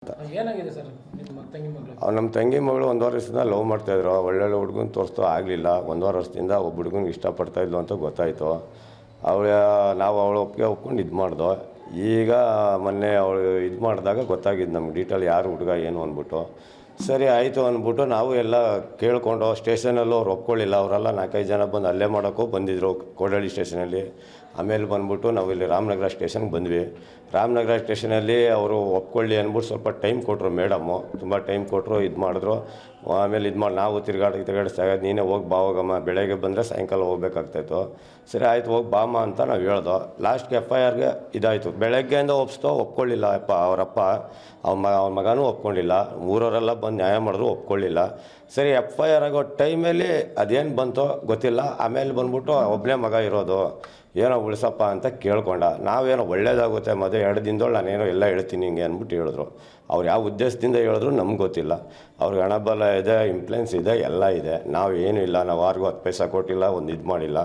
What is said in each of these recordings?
ಏನಾಗಿದೆ ಸರ್ ನಿಮ್ಮ ತಂಗಿ ಮಗಳು? ನಮ್ಮ ತಂಗಿ ಮಗಳು 1 ವರ್ಷದಿಂದ ಲವ್ ಮಾಡ್ತಾಯಿದ್ರು. ಒಳ್ಳೊಳ್ಳೆ ಹುಡುಗನ ತೋರಿಸ್ತೋ ಆಗಲಿಲ್ಲ. 1 ವರ್ಷದಿಂದ ಒಬ್ಬ ಹುಡುಗನಿಗೆ ಇಷ್ಟಪಡ್ತಾ ಇದ್ಲು ಅಂತ ಗೊತ್ತಾಯಿತು. ನಾವು ಅವಳ ಒಪ್ಕೊಂಡು ಇದು ಮಾಡ್ದೋ. ಈಗ ಮೊನ್ನೆ ಅವಳು ಇದು ಮಾಡಿದಾಗ ಗೊತ್ತಾಗಿದ್ದು ನಮ್ಗೆ ಡೀಟೇಲ್ ಯಾರು ಹುಡುಗ ಏನು ಅಂದ್ಬಿಟ್ಟು. ಸರಿ ಆಯಿತು ಅಂದ್ಬಿಟ್ಟು ನಾವು ಎಲ್ಲ ಕೇಳ್ಕೊಂಡು ಸ್ಟೇಷನಲ್ಲೂ ಅವ್ರು ಒಪ್ಕೊಳ್ಳಿಲ್ಲ. ಅವರೆಲ್ಲ 4-5 ಜನ ಬಂದು ಅಲ್ಲೇ ಮಾಡೋಕ್ಕೂ ಬಂದಿದ್ದರು ಕೋಡಹಳ್ಳಿ ಸ್ಟೇಷನಲ್ಲಿ. ಆಮೇಲೆ ಬಂದ್ಬಿಟ್ಟು ನಾವು ಇಲ್ಲಿ ರಾಮನಗರ ಸ್ಟೇಷನ್ಗೆ ಬಂದ್ವಿ. ರಾಮನಗರ ಸ್ಟೇಷನಲ್ಲಿ ಅವರು ಒಪ್ಕೊಳ್ಳಿ ಅಂದ್ಬಿಟ್ಟು ಸ್ವಲ್ಪ ಟೈಮ್ ಕೊಟ್ಟರು. ಮೇಡಮ್ಮು ತುಂಬ ಟೈಮ್ ಕೊಟ್ಟರು, ಇದು ಮಾಡಿದ್ರು. ಆಮೇಲೆ ಇದು ಮಾಡಿ ನಾವು ತಿರ್ಗಾಡಿಸ್ದಾಗ ನೀನೇ ಹೋಗಿ ಬಾ ಹೋಗಮ್ಮ, ಬೆಳಗ್ಗೆ ಬಂದರೆ ಸಾಯಂಕಾಲ ಹೋಗ್ಬೇಕಾಗ್ತಾಯಿತ್ತು. ಸರಿ ಆಯಿತು ಹೋಗಿ ಬಾಮ್ಮ ಅಂತ ನಾವು ಹೇಳ್ದೋ. ಲಾಸ್ಟ್ಗೆ FIRಗೆ ಇದಾಯಿತು. ಬೆಳಗ್ಗೆಯಿಂದ ಒಪ್ಕೊಳ್ಳಿಲ್ಲ ಅವರಪ್ಪ. ಅವ್ರ ಮಗನೂ ಒಪ್ಕೊಂಡಿಲ್ಲ. ಊರವರೆಲ್ಲ ಬಂದು ನ್ಯಾಯ ಮಾಡಿದ್ರು, ಒಪ್ಕೊಳ್ಳಿಲ್ಲ. ಸರಿ FIR ಆಗೋ ಟೈಮಲ್ಲಿ ಅದೇನು ಬಂತೋ ಗೊತ್ತಿಲ್ಲ. ಆಮೇಲೆ ಬಂದ್ಬಿಟ್ಟು ಒಬ್ಬನೇ ಮಗ ಇರೋದು, ಏನೋ ಉಳಿಸಪ್ಪ ಅಂತ ಕೇಳ್ಕೊಂಡ. ನಾವೇನೋ ಒಳ್ಳೇದಾಗುತ್ತೆ ಮದುವೆ 2 ದಿನದೊಳಗೆ ನಾನೇನೋ ಎಲ್ಲ ಹೇಳ್ತೀನಿ ಹಿಂಗೆ ಅಂದ್ಬಿಟ್ಟು ಹೇಳಿದ್ರು. ಅವ್ರು ಯಾವ ಉದ್ದೇಶದಿಂದ ಹೇಳಿದ್ರು ನಮ್ಗೆ ಗೊತ್ತಿಲ್ಲ. ಅವ್ರಿಗೆ ಹಣಬಲ ಇದೆ, ಇನ್ಫ್ಲುಯೆನ್ಸ್ ಇದೆ, ಎಲ್ಲ ಇದೆ. ನಾವು ಏನೂ ಇಲ್ಲ, ನಾವು ಯಾರಿಗೂ 10 ಪೈಸೆ ಕೊಟ್ಟಿಲ್ಲ, ಒಂದು ಇದು ಮಾಡಿಲ್ಲ.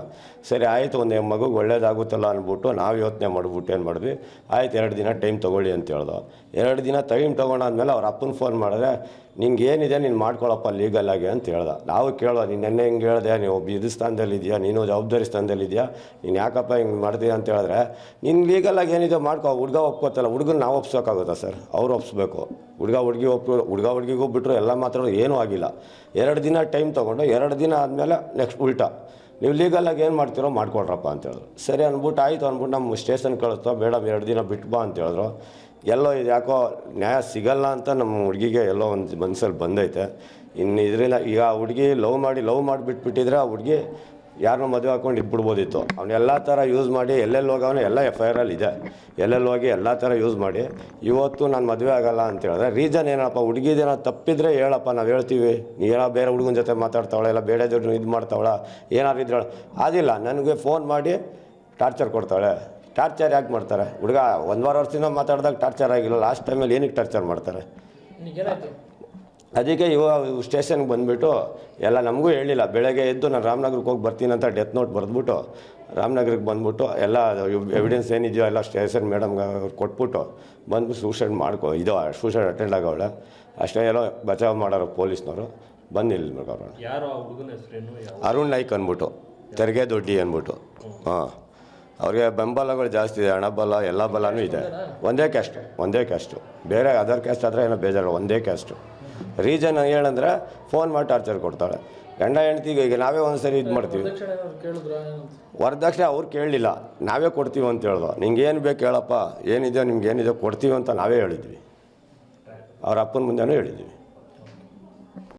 ಸರಿ ಆಯಿತು, ಒಂದು ಮಗುಗೆ ಒಳ್ಳೇದಾಗುತ್ತಲ್ಲ ಅಂದ್ಬಿಟ್ಟು ನಾವು ಯೋಚನೆ ಮಾಡಿಬಿಟ್ಟು ಏನು ಮಾಡಿದ್ವಿ, ಆಯ್ತು 2 ದಿನ ಟೈಮ್ ತೊಗೊಳ್ಳಿ ಅಂತ ಹೇಳ್ದೋ. 2 ದಿನ ಟೈಮ್ ತೊಗೊಂಡಾದ್ಮೇಲೆ ಅವ್ರ ಅಪ್ಪನ ಫೋನ್ ಮಾಡಿದ್ರೆ, ನಿಂಗೆ ಏನಿದೆ ನೀನು ಮಾಡ್ಕೊಳಪ್ಪ ಲೀಗಲಾಗಿ ಅಂತ ಹೇಳ್ದ. ನಾವು ಕೇಳೋ, ನೀನು ನೆನ್ನೆ ಹಿಂಗೆ ಹೇಳಿದೆ, ನೀವು ಒಬ್ಬ ಇದು ಸ್ಥಾನದಲ್ಲಿದೆಯಾ, ನೀನು ಜವಾಬ್ದಾರಿ ಸ್ಥಾನದಲ್ಲಿದೆಯಾ, ನೀನು ಯಾಕಪ್ಪ ಹಿಂಗೆ ಮಾಡ್ತೀಯ ಅಂತ ಹೇಳಿದ್ರೆ, ನಿನ್ನ ಲೀಗಲಾಗಿ ಏನಿದೆ ಮಾಡ್ಕೋ. ಹುಡುಗ ಒಪ್ಕೋತಲ್ಲ, ಹುಡುಗನ ನಾವು ಒಪ್ಸೋಕ್ಕಾಗುತ್ತಾ ಸರ್? ಅವ್ರು ಒಪ್ಸ್ಬೇಕು. ಹುಡುಗ ಹುಡುಗಿಗೂ ಬಿಟ್ಟರು ಎಲ್ಲ ಮಾತಾಡೋದು ಏನೂ ಆಗಿಲ್ಲ. 2 ದಿನ ಟೈಮ್ ತೊಗೊಂಡು 2 ದಿನ ಆದಮೇಲೆ ನೆಕ್ಸ್ಟ್ ಉಲ್ಟಾ ನೀವು ಲೀಗಲಾಗಿ ಏನು ಮಾಡ್ತೀರೋ ಮಾಡ್ಕೊಳ್ರಪ್ಪ ಅಂತ ಹೇಳಿದ್ರು. ಸರಿ ಅಂದ್ಬಿಟ್ಟು ಆಯಿತು ಅಂದ್ಬಿಟ್ಟು ನಮ್ಮ ಸ್ಟೇಷನ್ ಕಳಿಸ್ತೋ, ಮೇಡಮ್ 2 ದಿನ ಬಿಟ್ಟು ಬಾ ಅಂತ ಹೇಳಿದ್ರು. ಎಲ್ಲೋ ಇದು ಯಾಕೋ ನ್ಯಾಯ ಸಿಗಲ್ಲ ಅಂತ ನಮ್ಮ ಹುಡುಗಿಗೆ ಎಲ್ಲೋ ಒಂದು ಮನಸ್ಸಲ್ಲಿ ಬಂದೈತೆ. ಇನ್ನು ಇದರಿಂದ ಈಗ ಆ ಹುಡುಗಿ ಲವ್ ಮಾಡಿಬಿಟ್ಬಿಟ್ಟಿದ್ರೆ ಆ ಹುಡುಗಿ ಯಾರನ್ನೋ ಮದುವೆ ಹಾಕ್ಕೊಂಡು ಇಟ್ಬಿಡ್ಬೋದಿತ್ತು. ಅವನ್ನೆಲ್ಲ ಥರ ಯೂಸ್ ಮಾಡಿ ಎಲ್ಲೆಲ್ಲಿ ಹೋಗವನು ಎಲ್ಲ FIRಲ್ಲಿ ಇದೆ. ಎಲ್ಲೆಲ್ಲಿ ಹೋಗಿ ಎಲ್ಲ ಥರ ಯೂಸ್ ಮಾಡಿ ಇವತ್ತು ನಾನು ಮದುವೆ ಆಗೋಲ್ಲ ಅಂತ ಹೇಳಿದ್ರೆ ರೀಸನ್ ಏನಪ್ಪ? ಹುಡುಗಿದೇನೋ ತಪ್ಪಿದ್ರೆ ಹೇಳಪ್ಪ, ನಾವು ಹೇಳ್ತೀವಿ. ನೀನೋ ಬೇರೆ ಹುಡುಗನ ಜೊತೆ ಮಾತಾಡ್ತಾವಳ, ಇಲ್ಲ ಬೇರೆ ಜೊತೆ ಇದು ಮಾಡ್ತಾವಳ, ಏನಾದ್ರು ಇದ್ರಳು ಅದಿಲ್ಲ. ನನಗೆ ಫೋನ್ ಮಾಡಿ ಟಾರ್ಚರ್ ಕೊಡ್ತಾಳೆ. ಟಾರ್ಚರ್ ಯಾಕೆ ಮಾಡ್ತಾರೆ? ಹುಡುಗ 1 ವರ್ಷದಿಂದ ಮಾತಾಡಿದಾಗ ಟಾರ್ಚರ್ ಆಗಿಲ್ಲ. ಲಾಸ್ಟ್ ಟೈಮಲ್ಲಿ ಏನಕ್ಕೆ ಟಾರ್ಚರ್ ಮಾಡ್ತಾರೆ? ಅದಕ್ಕೆ ಇವಾಗ ಸ್ಟೇಷನ್ಗೆ ಬಂದುಬಿಟ್ಟು ಎಲ್ಲ ನಮಗೂ ಹೇಳಿಲ್ಲ. ಬೆಳಗ್ಗೆ ಎದ್ದು ನಾನು ರಾಮನಗರಕ್ಕೆ ಹೋಗಿ ಬರ್ತೀನಿ ಅಂತ ಡೆತ್ ನೋಟ್ ಬರೆದ್ಬಿಟ್ಟು ರಾಮನಗರಕ್ಕೆ ಬಂದುಬಿಟ್ಟು ಎಲ್ಲ ಎವಿಡೆನ್ಸ್ ಏನಿದೆಯೋ ಎಲ್ಲ ಸ್ಟೇಷನ್ ಮೇಡಮ್ಗೆ ಅವ್ರು ಕೊಟ್ಬಿಟ್ಟು ಬಂದ್ಬಿಟ್ಟು ಸೂಸೈಡ್ ಅಟೆಂಡ್ ಆಗೋಳೆ. ಅಷ್ಟೇ ಎಲ್ಲೋ ಬಚಾವ್ ಮಾಡೋರು ಪೊಲೀಸ್ನವರು ಬಂದು ನಿಲ್ಬೇಕು. ಅರುಣ್ ನಾಯ್ಕ್ ಅಂದ್ಬಿಟ್ಟು, ತೆರಿಗೆ ದೊಡ್ಡಿ ಅಂದ್ಬಿಟ್ಟು. ಹಾಂ, ಅವ್ರಿಗೆ ಬೆಂಬಲಗಳು ಜಾಸ್ತಿ ಇದೆ, ಹಣಬಲ ಎಲ್ಲ ಬಲನೂ ಇದೆ. ಒಂದೇ ಕ್ಯಾಸ್ಟು, ಬೇರೆ ಅದರ್ ಕ್ಯಾಸ್ಟ್ ಆದರೆ ಏನೋ ಬೇಜಾರು, ಒಂದೇ ಕ್ಯಾಸ್ಟು. ರೀಸನ್ ಹೇಳಂದ್ರೆ ಫೋನ್ ಮಾಡಿ ಟಾರ್ಚರ್ ಕೊಡ್ತಾಳೆ. ಗಂಡ ಹೆಂಡ್ತಿಗೆ ಈಗ ನಾವೇ ಒಂದ್ಸರಿ ಇದು ಮಾಡ್ತೀವಿ. ವರದಕ್ಷಿಣೆ ಅವ್ರು ಕೇಳಲಿಲ್ಲ, ನಾವೇ ಕೊಡ್ತೀವಿ ಅಂತ ಹೇಳ್ದೋ. ನಿಂಗೆ ಏನು ಬೇಕು ಹೇಳಪ್ಪ, ಏನಿದೆ ನಿಮ್ಗೆ ಏನಿದೆ ಕೊಡ್ತೀವಿ ಅಂತ ನಾವೇ ಹೇಳಿದ್ವಿ. ಅವ್ರ ಅಪ್ಪನ ಮುಂದೆನೂ ಹೇಳಿದ್ವಿ.